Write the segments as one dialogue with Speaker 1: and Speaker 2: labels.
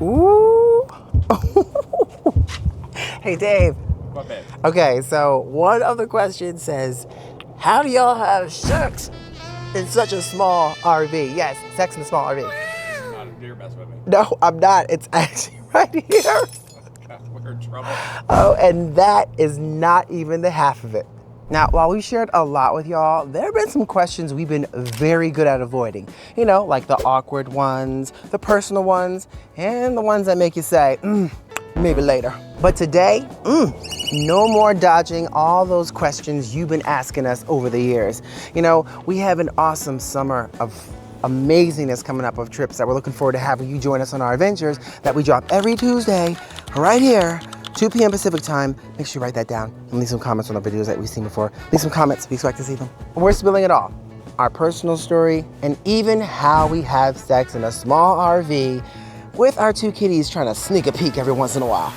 Speaker 1: Ooh. Hey, Dave.
Speaker 2: What, babe?
Speaker 1: Okay, so one of the questions says, how do y'all have sex in such a small RV? Yes, sex in a small RV.
Speaker 2: You're messing with me.
Speaker 1: No, I'm not. It's actually right here.
Speaker 2: We're in trouble.
Speaker 1: Oh, and that is not even the half of it. Now, while we shared a lot with y'all, there have been some questions we've been very good at avoiding. You know, like the awkward ones, the personal ones, and the ones that make you say, maybe later. But today, no more dodging all those questions you've been asking us over the years. You know, we have an awesome summer of amazingness coming up of trips that we're looking forward to having you join us on our adventures that we drop every Tuesday right here, 2 p.m. Pacific time. Make sure you write that down and leave some comments on the videos that we've seen before. Leave some comments, we expect to see them. We're spilling it all. Our personal story and even how we have sex in a small RV with our 2 kitties trying to sneak a peek every once in a while.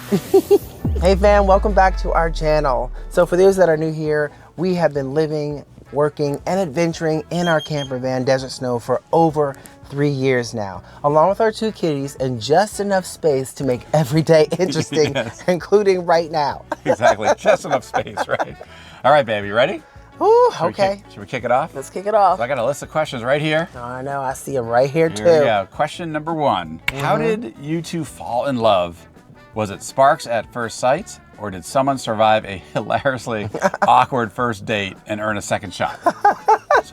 Speaker 1: Hey fam, welcome back to our channel. So for those that are new here, we have been living, working, and adventuring in our camper van, Desert Snow, for over 3 years now, along with our 2 kitties and just enough space to make every day interesting, yes, including right now.
Speaker 2: Exactly, just enough space, right? All right, baby, you ready?
Speaker 1: Ooh, okay.
Speaker 2: Should we kick it off?
Speaker 1: Let's kick it off.
Speaker 2: So I got a list of questions right here.
Speaker 1: Oh, I know, I see them right here too.
Speaker 2: Here we go. Question number 1. How did you 2 fall in love? Was it sparks at first sight, or did someone survive a hilariously awkward first date and earn a second shot?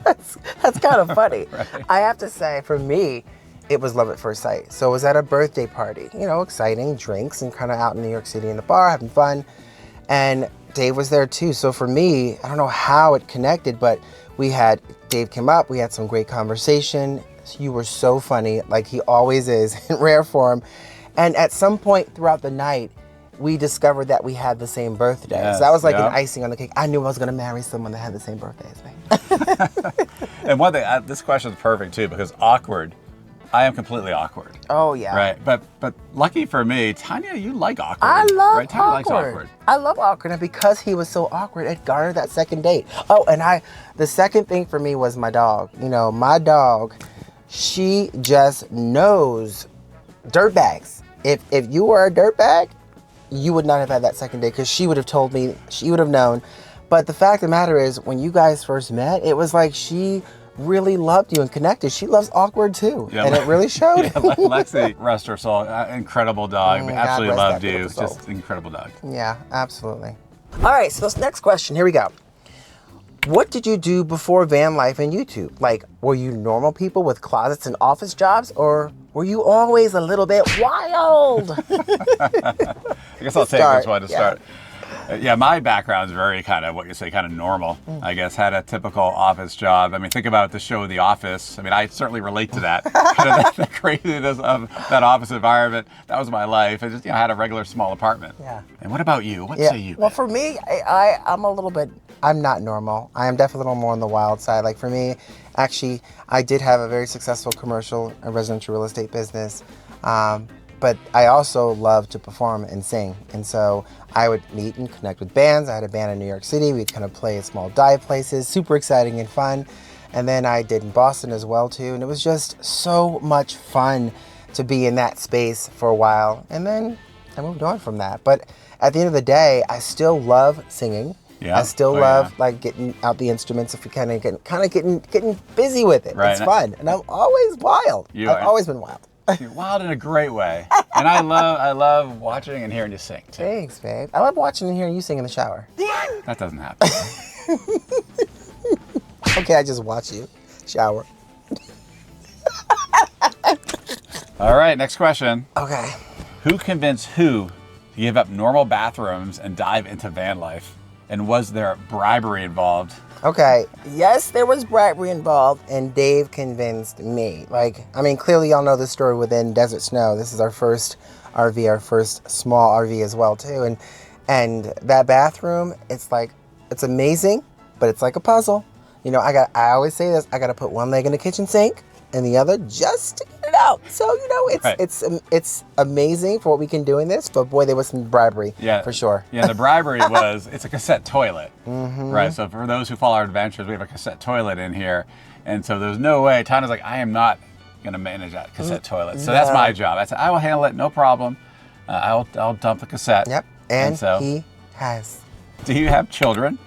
Speaker 1: That's kind of funny.
Speaker 2: Right.
Speaker 1: I have to say, for me, it was love at first sight. So it was at a birthday party, you know, exciting, drinks, and kind of out in New York City in the bar, having fun. And Dave was there too. So for me, I don't know how it connected, but Dave came up, we had some great conversation. You were so funny, like he always is in rare form. And at some point throughout the night, we discovered that we had the same birthday. Yes, so that was like an icing on the cake. I knew I was gonna marry someone that had the same birthday as me.
Speaker 2: And one thing, this question is perfect too, because awkward, I am completely awkward.
Speaker 1: Oh yeah.
Speaker 2: Right, but lucky for me, Tanya, you like awkward.
Speaker 1: I love
Speaker 2: right? Tanya likes
Speaker 1: awkward. I love awkward, and because he was so awkward, it garnered that second date. Oh, and the second thing for me was my dog. You know, my dog, she just knows dirtbags. If you were a dirtbag, you would not have had that second date, because she would have told me, she would have known. But the fact of the matter is, when you guys first met, it was like she really loved you and connected. She loves awkward too, and it really showed.
Speaker 2: Yeah, Lexi, rest her soul, incredible dog. We absolutely loved you. Just incredible dog.
Speaker 1: Yeah, absolutely. All right, so this next question, here we go. What did you do before van life and YouTube? Like, were you normal people with closets and office jobs, or were you always a little bit wild?
Speaker 2: I guess I'll take this one to start. Yeah, my background is very kind of what you say, kind of normal. I guess had a typical office job. I mean, think about the show The Office. I mean, I certainly relate to that. Kind of the craziness of that office environment. That was my life. I just had a regular small apartment. Yeah. And what about you? What say you?
Speaker 1: Well, for me, I'm not normal. I am definitely a little more on the wild side. Like for me, actually, I did have a very successful commercial and residential real estate business. But I also love to perform and sing. And so I would meet and connect with bands. I had a band in New York City. We'd kind of play at small dive places, super exciting and fun. And then I did in Boston as well too. And it was just so much fun to be in that space for a while. And then I moved on from that. But at the end of the day, I still love singing. Yeah. I still love like getting out the instruments, if you kind of getting busy with it. Right. It's fun. And I'm always wild. I've always been wild.
Speaker 2: You're wild in a great way. And I love watching and hearing you sing too.
Speaker 1: Thanks, babe. I love watching and hearing you sing in the shower.
Speaker 2: That doesn't happen.
Speaker 1: Okay, I just watch you shower.
Speaker 2: All right, next question.
Speaker 1: Okay.
Speaker 2: Who convinced who to give up normal bathrooms and dive into van life? And was there bribery involved?
Speaker 1: Okay, yes, there was bribery involved, and Dave convinced me. Like, I mean, clearly y'all know this story within Desert Snow. This is our first RV, our first small RV as well too. And that bathroom, it's amazing, but it's like a puzzle. You know, I always say this, I gotta put one leg in the kitchen sink and the other just to get it out. So, you know, it's amazing for what we can do in this, but boy, there was some bribery, for sure.
Speaker 2: Yeah, the bribery was, it's a cassette toilet, right? So for those who follow our adventures, we have a cassette toilet in here. And so there's no way, Tanya's like, I am not going to manage that cassette toilet. So that's my job. I said, I will handle it, no problem. I'll dump the cassette.
Speaker 1: Yep, and
Speaker 2: so,
Speaker 1: he has.
Speaker 2: Do you have children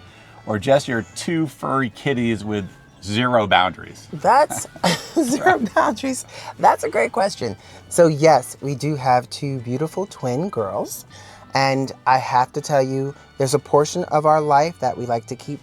Speaker 2: or just your 2 furry kitties with 0 boundaries?
Speaker 1: That's 0 boundaries. That's a great question. So yes, we do have 2 beautiful twin girls. And I have to tell you, there's a portion of our life that we like to keep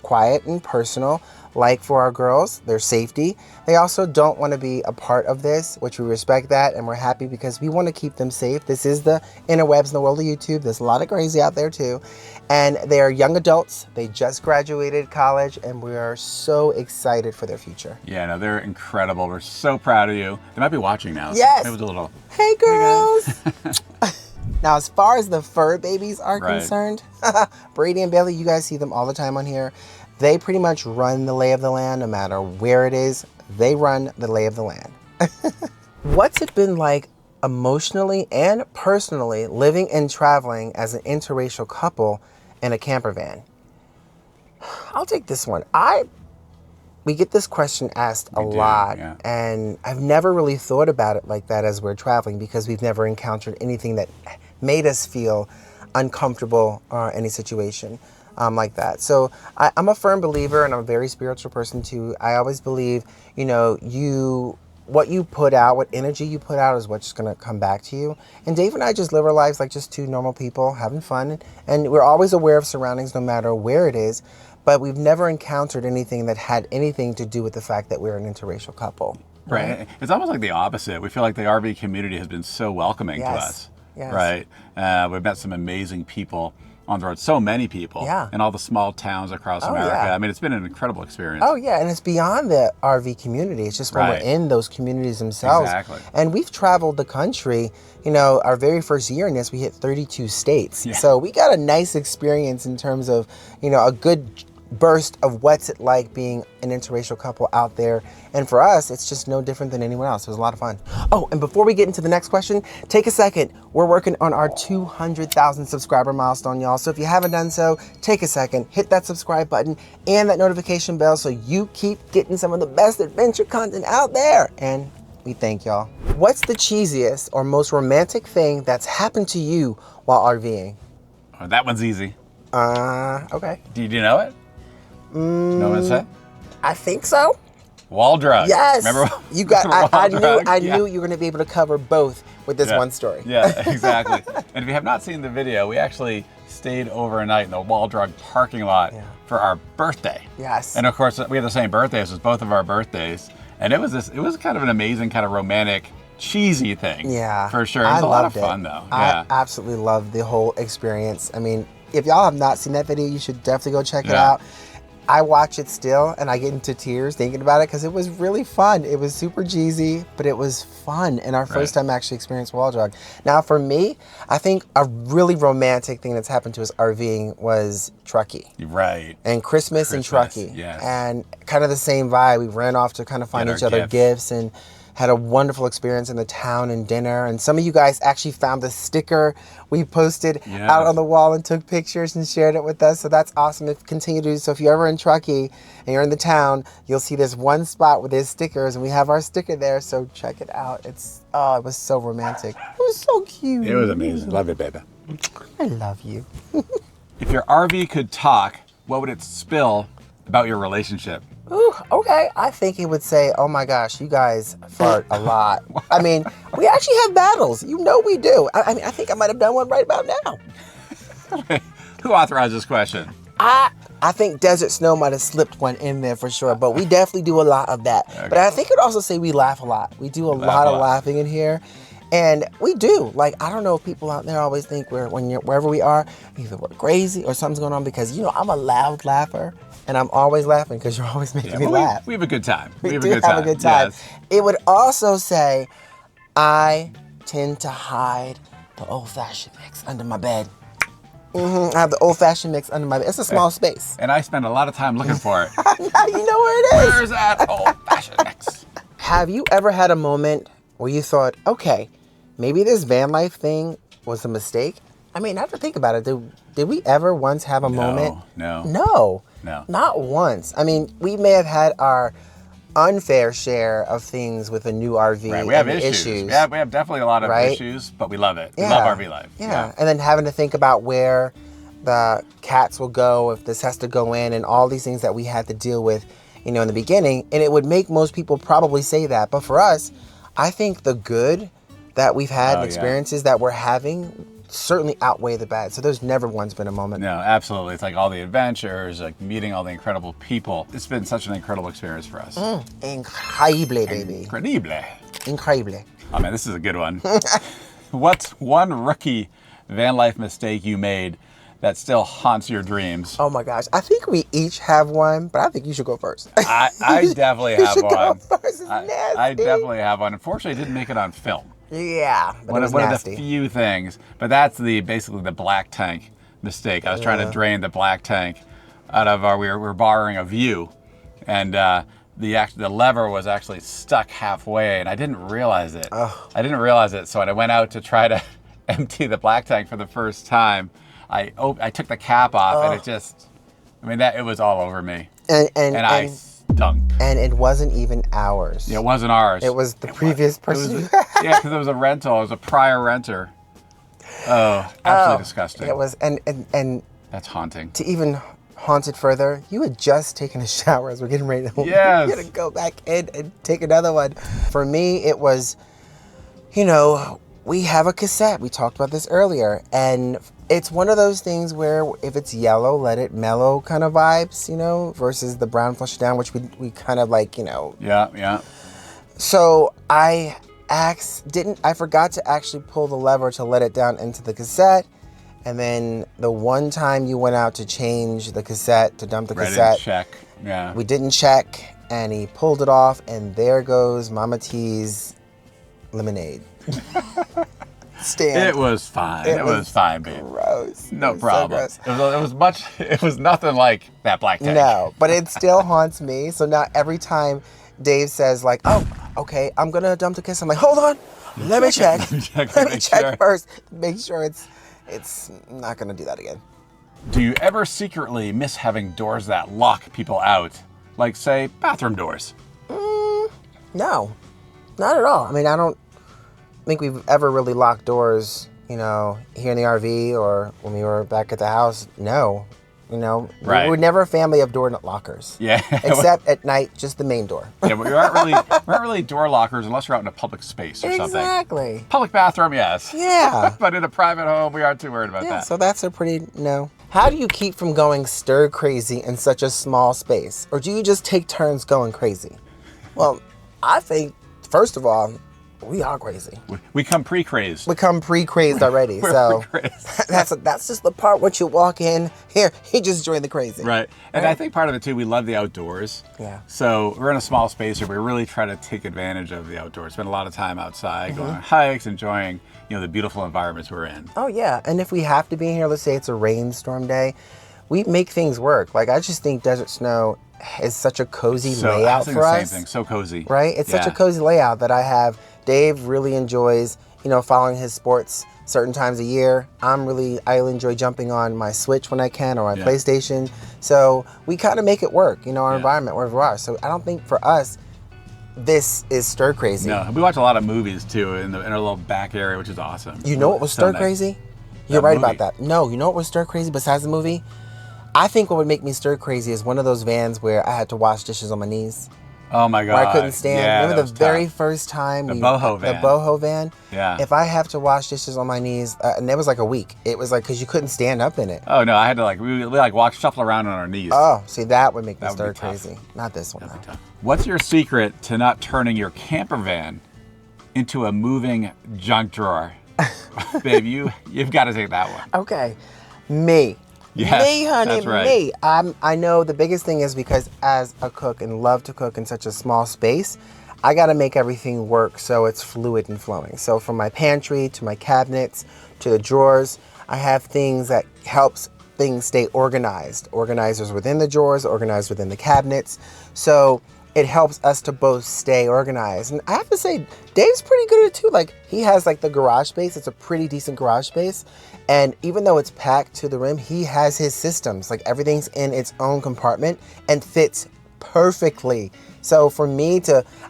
Speaker 1: quiet and personal, like for our girls, their safety. They also don't want to be a part of this, which we respect that, and we're happy because we want to keep them safe. This is the interwebs in the world of YouTube. There's a lot of crazy out there too. And they are young adults. They just graduated college, and we are so excited for their future.
Speaker 2: Yeah, no, they're incredible. We're so proud of you. They might be watching now.
Speaker 1: Yes.
Speaker 2: So maybe a little,
Speaker 1: hey girls. Now, as far as the fur babies are concerned, Brady and Bailey, you guys see them all the time on here. They pretty much run the lay of the land, no matter where it is. They run the lay of the land. What's it been like emotionally and personally living and traveling as an interracial couple in a camper van? I'll take this one. We get this question asked a lot, and I've never really thought about it like that as we're traveling because we've never encountered anything that made us feel uncomfortable or any situation like that. So I'm a firm believer, and I'm a very spiritual person too. I always believe, you know, what you put out, what energy you put out is what's going to come back to you. And Dave and I just live our lives like just 2 normal people having fun, and we're always aware of surroundings no matter where it is. But we've never encountered anything that had anything to do with the fact that we're an interracial couple.
Speaker 2: Right. It's almost like the opposite. We feel like the RV community has been so welcoming to us.
Speaker 1: Yes.
Speaker 2: Right. We've met some amazing people on the road, so many people in all the small towns across America.
Speaker 1: Yeah.
Speaker 2: I mean, it's been an incredible experience.
Speaker 1: Oh, yeah, and it's beyond the RV community. It's just when we're in those communities themselves.
Speaker 2: Exactly.
Speaker 1: And we've traveled the country. You know, our very first year in this, we hit 32 states. Yeah. So we got a nice experience in terms of, you know, a good burst of what's it like being an interracial couple out there. And for us, it's just no different than anyone else. It was a lot of fun. Oh, and before we get into the next question, take a second. We're working on our 200,000 subscriber milestone, y'all. So if you haven't done so, take a second, hit that subscribe button and that notification bell so you keep getting some of the best adventure content out there. And we thank y'all. What's the cheesiest or most romantic thing that's happened to you while RVing?
Speaker 2: Oh, that one's easy.
Speaker 1: Okay.
Speaker 2: Do you know it? Do you know what it said?
Speaker 1: I think so.
Speaker 2: Wall drug.
Speaker 1: Yes.
Speaker 2: Remember?
Speaker 1: You got. I knew you were going to be able to cover both with this one story.
Speaker 2: Yeah, exactly. And if you have not seen the video, we actually stayed overnight in the Wall Drug parking lot for our birthday.
Speaker 1: Yes.
Speaker 2: And of course, we had the same birthdays as both of our birthdays, and it was kind of an amazing, kind of romantic, cheesy thing. Yeah. For sure. It was a lot of fun though.
Speaker 1: I absolutely loved the whole experience. I mean, if y'all have not seen that video, you should definitely go check it out. I watch it still and I get into tears thinking about it because it was really fun. It was super cheesy, but it was fun. And our first time actually experienced Wall Drug. Now for me, I think a really romantic thing that's happened to us RVing was Truckee.
Speaker 2: Right.
Speaker 1: And Christmas in Truckee.
Speaker 2: Yes.
Speaker 1: And kind of the same vibe. We ran off to kind of find each other gifts and had a wonderful experience in the town and dinner. And some of you guys actually found the sticker we posted out on the wall and took pictures and shared it with us. So that's awesome. Continue to do so. If you're ever in Truckee and you're in the town, you'll see this one spot with his stickers, and we have our sticker there. So check it out. It was so romantic. It was so cute.
Speaker 2: It was amazing. Love it, baby.
Speaker 1: I love you.
Speaker 2: If your RV could talk, what would it spill about your relationship?
Speaker 1: Ooh, okay. I think it would say, oh my gosh, you guys fart a lot. I mean, we actually have battles. You know we do. I mean, I think I might have done one right about now.
Speaker 2: Who authorized this question?
Speaker 1: I think Desert Snow might have slipped one in there for sure, but we definitely do a lot of that. Okay. But I think it would also say we laugh a lot. We do a lot of laughing in here. And we do. Like, I don't know if people out there always think wherever we are, either we're crazy or something's going on because, you know, I'm a loud laugher. And I'm always laughing because you're always making me laugh.
Speaker 2: We have a good time.
Speaker 1: We do have a good time. Yes. It would also say, I tend to hide the old-fashioned mix under my bed. I have the old-fashioned mix under my bed. It's a small space.
Speaker 2: And I spend a lot of time looking for it.
Speaker 1: Now you know where it is.
Speaker 2: Where's that old-fashioned mix?
Speaker 1: Have you ever had a moment where you thought, okay, maybe this van life thing was a mistake? I mean, I have to think about it. Did we ever once have a moment?
Speaker 2: No.
Speaker 1: No. Not once. I mean, we may have had our unfair share of things with a new RV.
Speaker 2: Right, we have
Speaker 1: and
Speaker 2: issues. We have definitely a lot of issues, but we love it. We love RV life.
Speaker 1: Yeah, and then having to think about where the cats will go if this has to go in, and all these things that we had to deal with, in the beginning. And it would make most people probably say that, but for us, I think the good that we've had and experiences that we're having certainly outweigh the bad. So there's never once been a moment.
Speaker 2: No, absolutely. It's like all the adventures, like meeting all the incredible people. It's been such an incredible experience for us.
Speaker 1: Increíble, baby. Increíble.
Speaker 2: Oh man, this is a good one. What's one rookie van life mistake you made that still haunts your dreams?
Speaker 1: Oh my gosh. I think we each have one, but I think you should go first.
Speaker 2: I definitely have one.
Speaker 1: Go first. It's nasty.
Speaker 2: I definitely have one. Unfortunately, I didn't make it on film.
Speaker 1: Yeah, but
Speaker 2: One
Speaker 1: it was
Speaker 2: of
Speaker 1: nasty.
Speaker 2: the few things, but that's basically the black tank mistake. I was trying to drain the black tank out of we were borrowing a View, and the lever was actually stuck halfway, and I didn't realize it.
Speaker 1: Oh.
Speaker 2: I didn't realize it, so when I went out to try to empty the black tank for the first time, I took the cap off, and it just, it was all over me, and I stunk.
Speaker 1: And it wasn't even ours.
Speaker 2: Yeah, it wasn't ours.
Speaker 1: It was the previous person.
Speaker 2: Yeah, because it was a rental. It was a prior renter. Oh, absolutely disgusting.
Speaker 1: It was, and
Speaker 2: that's haunting.
Speaker 1: To even haunt it further, you had just taken a shower as we're getting ready to
Speaker 2: Yes.
Speaker 1: You're gonna go back in and take another one. For me, it was, we have a cassette. We talked about this earlier, and it's one of those things where if it's yellow, let it mellow kind of vibes, versus the brown flush it down, which we kind of like,
Speaker 2: Yeah.
Speaker 1: So I forgot to actually pull the lever to let it down into the cassette. And then the one time you went out to change the cassette, to dump the cassette.
Speaker 2: Check. Yeah.
Speaker 1: We didn't check, and he pulled it off, and there goes Mama T's lemonade. Stand.
Speaker 2: It was fine. It was fine, babe.
Speaker 1: Gross.
Speaker 2: No problem.
Speaker 1: So
Speaker 2: gross. It was nothing like that black tank.
Speaker 1: No, but it still haunts me. So now every time Dave says like, "Oh, okay, I'm gonna dump the kiss," I'm like, "Hold on, let me check. Let me check first. Make sure it's not gonna do that again."
Speaker 2: Do you ever secretly miss having doors that lock people out, like say bathroom doors?
Speaker 1: No, not at all. I don't think we've ever really locked doors, here in the RV or when we were back at the house. No,
Speaker 2: Right.
Speaker 1: We were never a family of door lockers.
Speaker 2: Yeah.
Speaker 1: Except at night, just the main door.
Speaker 2: Yeah, but we aren't really door lockers unless you're out in a public space or something.
Speaker 1: Exactly.
Speaker 2: Public bathroom, yes.
Speaker 1: Yeah.
Speaker 2: But in a private home, we aren't too worried about that.
Speaker 1: So that's a pretty no. How do you keep from going stir crazy in such a small space? Or do you just take turns going crazy? Well, I think, first of all, we are crazy.
Speaker 2: We come pre-crazed.
Speaker 1: We come pre-crazed already.
Speaker 2: We're
Speaker 1: so
Speaker 2: pre-crazed.
Speaker 1: that's just the part once you walk in, here, he just joined the crazy.
Speaker 2: Right. And I think part of it too, we love the outdoors.
Speaker 1: Yeah.
Speaker 2: So we're in a small space where we really try to take advantage of the outdoors. Spend a lot of time outside, going on hikes, enjoying, the beautiful environments we're in.
Speaker 1: Oh yeah. And if we have to be here, let's say it's a rainstorm day, we make things work. Like I just think Desert Snow is such a cozy layout for us.
Speaker 2: Same thing. So cozy.
Speaker 1: Right? It's such a cozy layout that I have. Dave really enjoys, following his sports certain times a year. I enjoy jumping on my Switch when I can or my PlayStation. So we kind of make it work, our environment wherever we are. So I don't think for us, this is stir crazy.
Speaker 2: No, we watch a lot of movies too in our little back area, which is awesome.
Speaker 1: You know what was stir crazy? You're right about that. No, you know what was stir crazy besides the movie? I think what would make me stir crazy is one of those vans where I had to wash dishes on my knees.
Speaker 2: Oh my God.
Speaker 1: Where I couldn't stand.
Speaker 2: Yeah,
Speaker 1: Remember the very first time?
Speaker 2: The boho van.
Speaker 1: The boho van?
Speaker 2: Yeah.
Speaker 1: If I have to wash dishes on my knees, and it was like a week. It was like, because you couldn't stand up in it.
Speaker 2: Oh no, I had to we walk, shuffle around on our knees.
Speaker 1: Oh, see, that would make me
Speaker 2: That would
Speaker 1: stir
Speaker 2: be tough.
Speaker 1: crazy. Not this one, though.
Speaker 2: What's your secret to not turning your camper van into a moving junk drawer? Babe, you've got to take that one.
Speaker 1: Okay. Me.
Speaker 2: Yes,
Speaker 1: me, honey,
Speaker 2: that's right.
Speaker 1: me. I know the biggest thing is because as a cook and love to cook in such a small space, I got to make everything work so it's fluid and flowing. So from my pantry to my cabinets to the drawers, I have things that helps things stay organized. Organizers within the drawers, organized within the cabinets. So it helps us to both stay organized. And I have to say, Dave's pretty good at it too. Like he has like the garage space. It's a pretty decent garage space. And even though it's packed to the rim, he has his systems. Like everything's in its own compartment and fits perfectly. So for me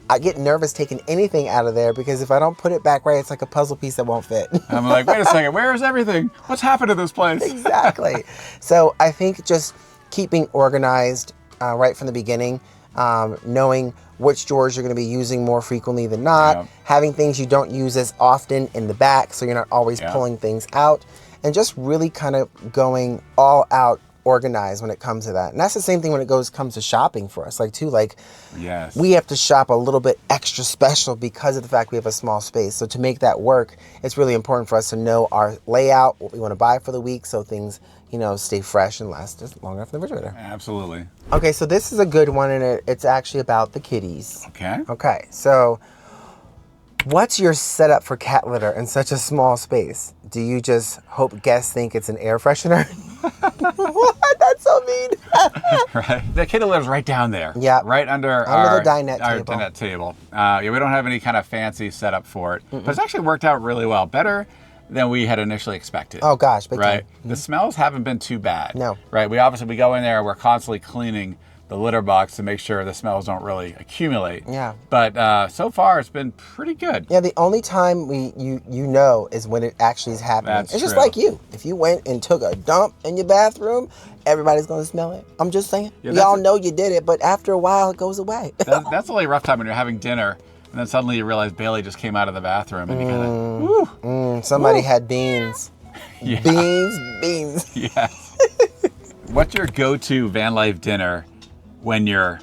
Speaker 1: I get nervous taking anything out of there because if I don't put it back right, it's like a puzzle piece that won't fit.
Speaker 2: I'm like, wait a second, where is everything? What's happened to this place?
Speaker 1: Exactly. So I think just keeping organized right from the beginning, knowing which drawers you're going to be using more frequently than not, having things you don't use as often in the back so you're not always pulling things out, and just really kind of going all out organized when it comes to that. And that's the same thing when it comes to shopping for us, we have to shop a little bit extra special because of the fact we have a small space. So to make that work, it's really important for us to know our layout, what we want to buy for the week, so things, stay fresh and last as long enough in the refrigerator.
Speaker 2: Absolutely.
Speaker 1: Okay, so this is a good one, and it's actually about the kitties. Okay, so what's your setup for cat litter in such a small space? Do you just hope guests think it's an air freshener? What? That's so mean.
Speaker 2: Right. The kitty lives right down there.
Speaker 1: Yeah.
Speaker 2: Right under
Speaker 1: the dinette
Speaker 2: table. We don't have any kind of fancy setup for it, but it's actually worked out really well. Better than we had initially expected.
Speaker 1: Oh gosh,
Speaker 2: right. The smells haven't been too bad.
Speaker 1: No.
Speaker 2: Right. We go in there. We're constantly cleaning the litter box to make sure the smells don't really accumulate.
Speaker 1: Yeah.
Speaker 2: But so far it's been pretty good.
Speaker 1: Yeah, the only time you know is when it actually is happening.
Speaker 2: That's
Speaker 1: it's just
Speaker 2: true.
Speaker 1: like you. If you went and took a dump in your bathroom, everybody's gonna smell it. I'm just saying.
Speaker 2: Yeah,
Speaker 1: we all know you did it, but after a while it goes away.
Speaker 2: That's the only rough time when you're having dinner and then suddenly you realize Bailey just came out of the bathroom and you kind of,
Speaker 1: somebody had beans.
Speaker 2: Yeah.
Speaker 1: Beans.
Speaker 2: Yes. What's your go-to van life dinner when you're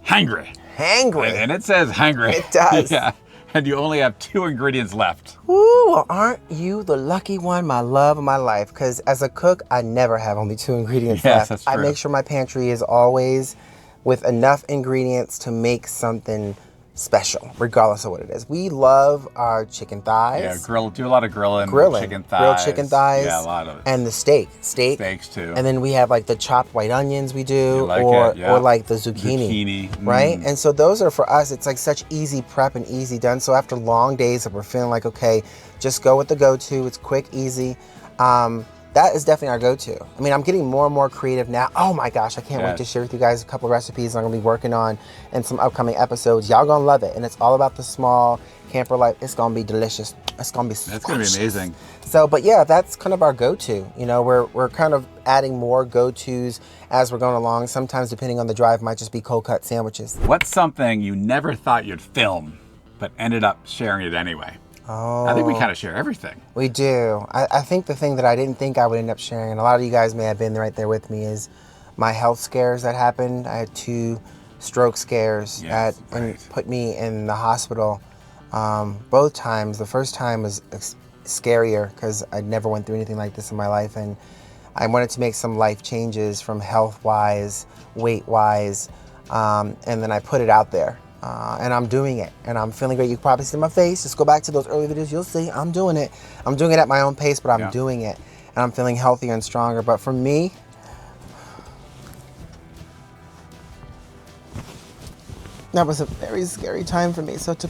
Speaker 2: hangry?
Speaker 1: Hangry.
Speaker 2: And it says hangry.
Speaker 1: It does.
Speaker 2: Yeah. And you only have 2 ingredients left.
Speaker 1: Ooh, well, aren't you the lucky one, my love of my life? Because as a cook, I never have only 2 ingredients left.
Speaker 2: That's true.
Speaker 1: I make sure my pantry is always with enough ingredients to make something special, regardless of what it is. We love our chicken thighs.
Speaker 2: Yeah, do a lot of grilling. Chicken thighs.
Speaker 1: Grilled chicken thighs.
Speaker 2: Yeah, a lot of it.
Speaker 1: And the steaks
Speaker 2: too.
Speaker 1: And then we have like the chopped white onions we do,
Speaker 2: or
Speaker 1: like the zucchini. Right? And so those are for us, it's like such easy prep and easy done. So after long days that we're feeling like, okay, just go with the go-to, it's quick, easy. That is definitely our go-to. I mean, I'm getting more and more creative now. Oh my gosh, I can't wait to share with you guys a couple of recipes I'm gonna be working on in some upcoming episodes. Y'all gonna love it. And it's all about the small camper life. It's gonna be delicious. It's gonna be
Speaker 2: It's gonna be amazing.
Speaker 1: So, but yeah, that's kind of our go-to. We're kind of adding more go-tos as we're going along. Sometimes, depending on the drive, might just be cold cut sandwiches.
Speaker 2: What's something you never thought you'd film, but ended up sharing it anyway?
Speaker 1: Oh,
Speaker 2: I think we kind of share everything.
Speaker 1: We do. I think the thing that I didn't think I would end up sharing, and a lot of you guys may have been right there with me, is my health scares that happened. I had 2 stroke scares that put me in the hospital. Both times. The first time was scarier because I never went through anything like this in my life, and I wanted to make some life changes from health-wise, weight-wise, and then I put it out there. And I'm doing it, and I'm feeling great. You can probably see my face. Just go back to those early videos. You'll see I'm doing it. I'm doing it at my own pace, but I'm doing it, and I'm feeling healthier and stronger. But for me, that was a very scary time for me. So to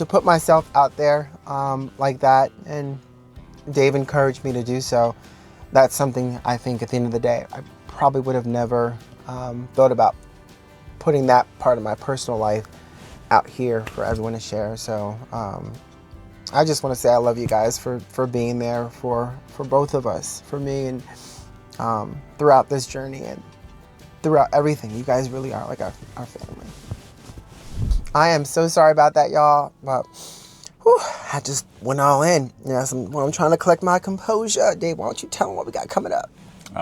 Speaker 1: put myself out there like that, and Dave encouraged me to do so. That's something I think at the end of the day, I probably would have never thought about putting that part of my personal life out here for everyone to share. So I just want to say I love you guys for being there for both of us, for me, and throughout this journey and throughout everything. You guys really are like our family. I am so sorry about that, y'all, but I just went all in. I'm trying to collect my composure. Dave, why don't you tell them what we got coming up?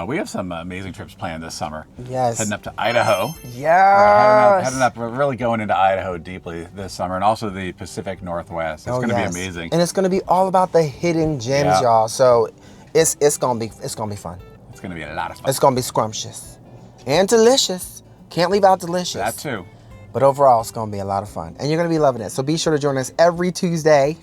Speaker 2: We have some amazing trips planned this summer.
Speaker 1: Yes.
Speaker 2: Heading up to Idaho.
Speaker 1: Yes.
Speaker 2: We're really going into Idaho deeply this summer, and also the Pacific Northwest. It's going to be amazing.
Speaker 1: And it's going to be all about the hidden gems, y'all. So it's going to be fun.
Speaker 2: It's going to be a lot of fun.
Speaker 1: It's going to be scrumptious and delicious. Can't leave out delicious.
Speaker 2: That too.
Speaker 1: But overall, it's going to be a lot of fun. And you're going to be loving it. So be sure to join us every Tuesday,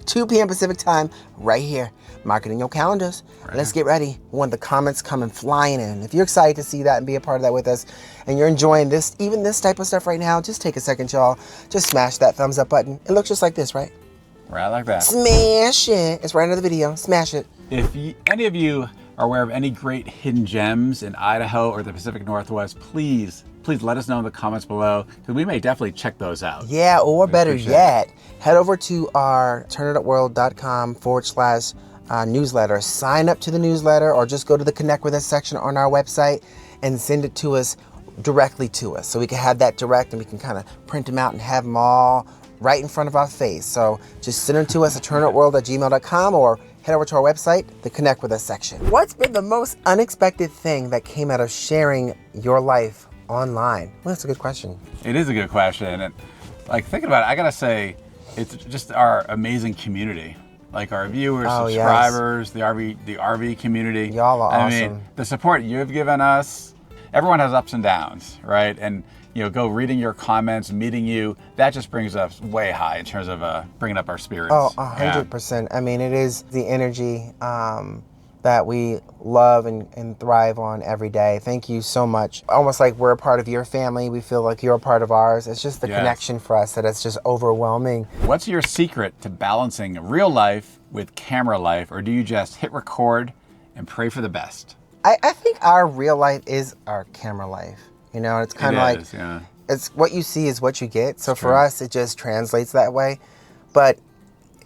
Speaker 1: 2 p.m. Pacific time, right here. Mark it in your calendars. Right. Let's get ready. We want the comments coming flying in. If you're excited to see that and be a part of that with us, and you're enjoying this type of stuff right now, just take a second, y'all. Just smash that thumbs up button. It looks just like this, right?
Speaker 2: Right like that.
Speaker 1: Smash it. It's right under the video. Smash it.
Speaker 2: If any of you are aware of any great hidden gems in Idaho or the Pacific Northwest, please let us know in the comments below, because we may definitely check those out.
Speaker 1: Yeah, or better yet, head over to our TurnItUpWorld.com/newsletter. Sign up to the newsletter, or just go to the Connect With Us section on our website and send it to us directly to us. So we can have that direct, and we can kind of print them out and have them all right in front of our face. So just send them to us at TurnItUpWorld@gmail.com, or head over to our website, the Connect With Us section. What's been the most unexpected thing that came out of sharing your life online? Well, that's a good question.
Speaker 2: It is a good question. And like, thinking about it, I gotta say, it's just our amazing community. Like our viewers, subscribers, yes. the RV community.
Speaker 1: Y'all are awesome.
Speaker 2: I mean, the support you've given us, everyone has ups and downs, right? And go reading your comments, meeting you, that just brings us way high in terms of bringing up our spirits.
Speaker 1: Oh, 100%. I mean, it is the energy that we love and thrive on every day. Thank you so much. Almost like we're a part of your family. We feel like you're a part of ours. It's just the connection for us that it's just overwhelming.
Speaker 2: What's your secret to balancing real life with camera life, or do you just hit record and pray for the best?
Speaker 1: I think our real life is our camera life. It's kind of like, it's what you see is what you get. So for us, it just translates that way. But,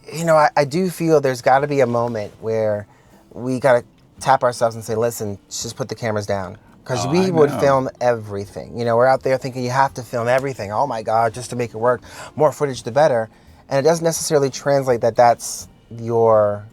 Speaker 1: I do feel there's got to be a moment where we got to tap ourselves and say, listen, just put the cameras down. Because we would film everything. We're out there thinking you have to film everything. Oh my God, just to make it work. More footage, the better. And it doesn't necessarily translate that that's your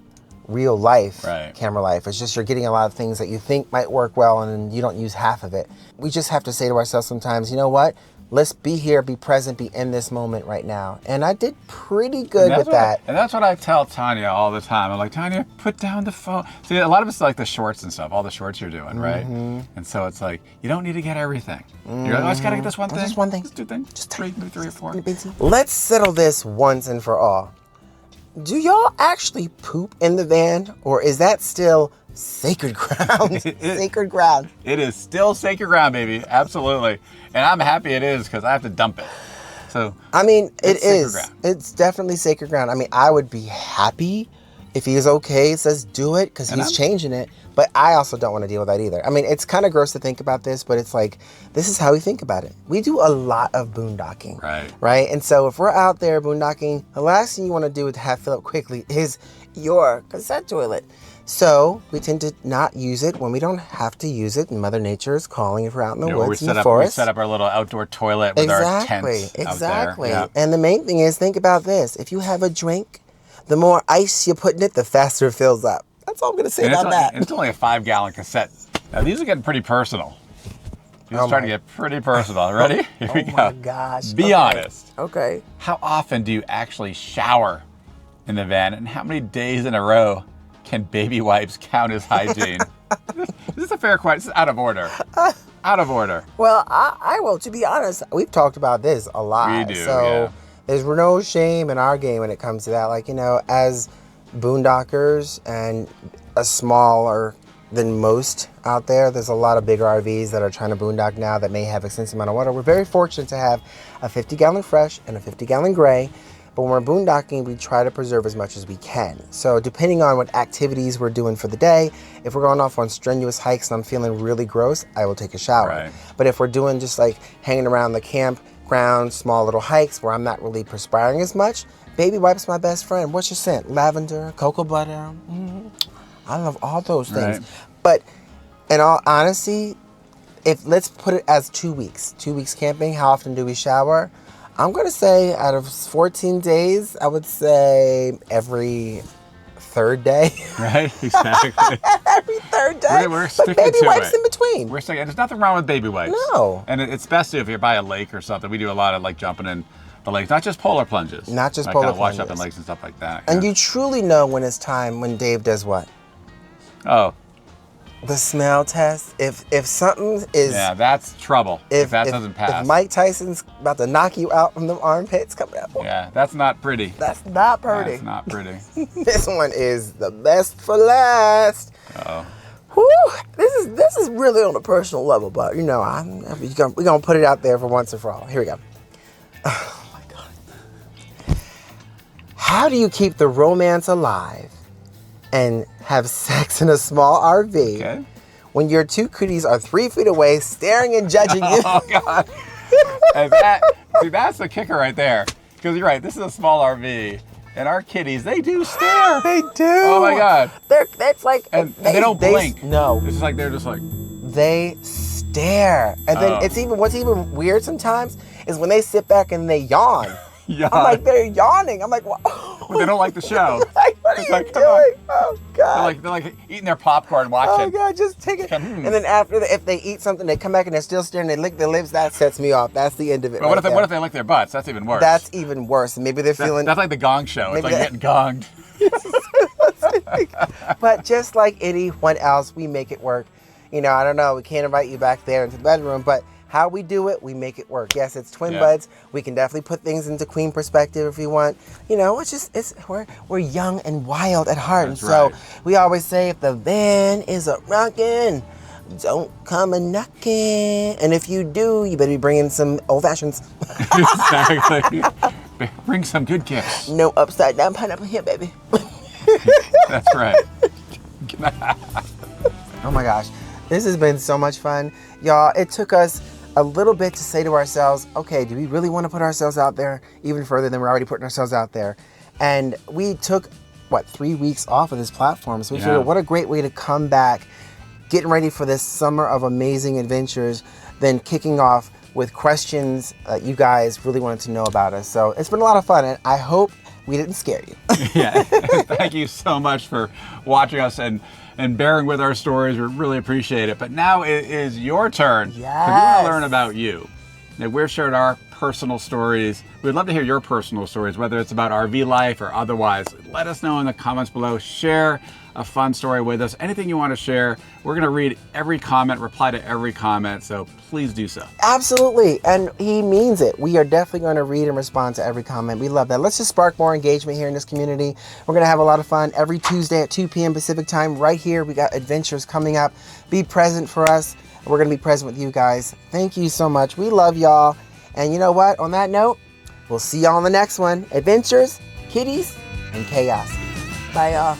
Speaker 1: real life, camera life. It's just you're getting a lot of things that you think might work well, and you don't use half of it. We just have to say to ourselves sometimes, you know what? Let's be here, be present, be in this moment right now. And I did pretty good with that.
Speaker 2: And that's what I tell Tanya all the time. I'm like, Tanya, put down the phone. See, a lot of it's like the shorts and stuff, all the shorts you're doing, right? And so it's like, you don't need to get everything. You're like, I just got to get this one thing.
Speaker 1: Just one thing.
Speaker 2: Just two things. Just three or four.
Speaker 1: Let's settle this once and for all. Do y'all actually poop in the van, or is that still sacred ground? Sacred ground.
Speaker 2: It is still sacred ground, baby. Absolutely. And I'm happy it is, because I have to dump it. So
Speaker 1: I mean, it is. It's definitely sacred ground. I mean, I would be happy if he's okay, says do it, because he's changing it. But I also don't want to deal with that either. I mean, it's kind of gross to think about this, but it's like, this is how we think about it. We do a lot of boondocking. Right? And so if we're out there boondocking, the last thing you want to do to have fill up quickly is your cassette toilet. So we tend to not use it when we don't have to use it, and Mother Nature is calling if we're out in the woods and the forest.
Speaker 2: We set up our little outdoor toilet with our tents out there. Yeah.
Speaker 1: And the main thing is, think about this. If you have a drink, the more ice you put in it, the faster it fills up. That's all I'm going to say about that.
Speaker 2: It's only a 5-gallon cassette. Now, these are getting pretty personal. These are starting to get pretty personal. Ready? Here we go.
Speaker 1: Oh, my gosh.
Speaker 2: Be honest.
Speaker 1: Okay.
Speaker 2: How often do you actually shower in the van, and how many days in a row can baby wipes count as hygiene? This is a fair question. This is out of order. Out of order.
Speaker 1: Well, I will. To be honest, we've talked about this a lot.
Speaker 2: We do,
Speaker 1: so there's no shame in our game when it comes to that. Like, as boondockers and a smaller than most out there's a lot of bigger RVs that are trying to boondock now that may have extensive amount of water. We're very fortunate to have a 50-gallon fresh and a 50-gallon gray. But when we're boondocking, we try to preserve as much as we can. So depending on what activities we're doing for the day, if we're going off on strenuous hikes and I'm feeling really gross, I will take a shower. But if we're doing just like hanging around the campground, small little hikes where I'm not really perspiring as much, baby wipes my best friend. What's your scent? Lavender, cocoa butter. I love all those things. But in all honesty, let's put it as 2 weeks. 2 weeks camping, how often do we shower? I'm going to say out of 14 days, I would say every third day.
Speaker 2: Right, exactly.
Speaker 1: Every third day.
Speaker 2: We're sticking
Speaker 1: but baby
Speaker 2: to
Speaker 1: wipes
Speaker 2: it.
Speaker 1: in between.
Speaker 2: We're sticking. There's nothing wrong with baby wipes.
Speaker 1: No.
Speaker 2: And it's best if you're by a lake or something. We do a lot of like jumping in the lakes, not just polar plunges.
Speaker 1: Not just polar plunges.
Speaker 2: Wash up in lakes and stuff like that.
Speaker 1: And you truly know when it's time when Dave does what?
Speaker 2: Oh.
Speaker 1: The smell test. If something is...
Speaker 2: Yeah, that's trouble. If that doesn't pass.
Speaker 1: If Mike Tyson's about to knock you out from the armpits coming out.
Speaker 2: Yeah, that's not pretty.
Speaker 1: That's not pretty.
Speaker 2: That's not pretty.
Speaker 1: This one is the best for last.
Speaker 2: Uh-oh.
Speaker 1: Whew, this is really on a personal level, but we're gonna put it out there for once and for all. Here we go. Oh my God. How do you keep the romance alive and have sex in a small RV.
Speaker 2: Okay.
Speaker 1: When your two cooties are 3 feet away, staring and judging you.
Speaker 2: Oh God. And see, that's the kicker right there. Because you're right, this is a small RV, and our kitties, they do stare.
Speaker 1: They do.
Speaker 2: Oh my God.
Speaker 1: That's like,
Speaker 2: And they don't blink.
Speaker 1: No.
Speaker 2: It's just like, they're just like.
Speaker 1: They stare. And then what's even weird sometimes is when they sit back and they yawn.
Speaker 2: Yeah.
Speaker 1: I'm like, they're yawning. I'm like, what?
Speaker 2: But they don't like the show.
Speaker 1: Like, what are you doing? Oh God.
Speaker 2: They're like eating their popcorn, watching.
Speaker 1: Oh God, just take it. And then after, if they eat something, they come back and they're still staring. They lick their lips. That sets me off. That's the end of it.
Speaker 2: But what if they lick their butts? That's even worse.
Speaker 1: That's even worse. Maybe they're feeling.
Speaker 2: That's like the Gong Show. It's like you're getting gonged.
Speaker 1: But just like anyone else, we make it work. You know, I don't know. We can't invite you back there into the bedroom, but how we do it, we make it work. Yes, it's twin buds. We can definitely put things into queen perspective if you want. You know, we're young and wild at heart.
Speaker 2: That's
Speaker 1: and so
Speaker 2: right.
Speaker 1: we always say, if the van is a rockin', don't come a knockin'. And if you do, you better be bringing some old fashions.
Speaker 2: Exactly. Bring some good gifts.
Speaker 1: No upside down pineapple here, baby.
Speaker 2: That's right.
Speaker 1: Oh my gosh. This has been so much fun. Y'all, it took us a little bit to say to ourselves, okay, do we really want to put ourselves out there even further than we're already putting ourselves out there? And we took, 3 weeks off of this platform. So we figured, what a great way to come back, getting ready for this summer of amazing adventures, then kicking off with questions you guys really wanted to know about us. So it's been a lot of fun, and I hope we didn't scare you.
Speaker 2: Yeah. Thank you so much for watching us and bearing with our stories. We really appreciate it. But now it is your turn.
Speaker 1: Yes.
Speaker 2: We want to learn about you. Now, we've shared our personal stories. We'd love to hear your personal stories, whether it's about RV life or otherwise. Let us know in the comments below. Share a fun story with us. Anything you want to share. We're going to read every comment, reply to every comment. So please do so.
Speaker 1: Absolutely. And he means it. We are definitely going to read and respond to every comment. We love that. Let's just spark more engagement here in this community. We're going to have a lot of fun every Tuesday at 2 p.m. Pacific time right here. We got adventures coming up. Be present for us. We're going to be present with you guys. Thank you so much. We love y'all. And you know what? On that note, we'll see y'all on the next one. Adventures, kitties, and chaos. Bye, y'all.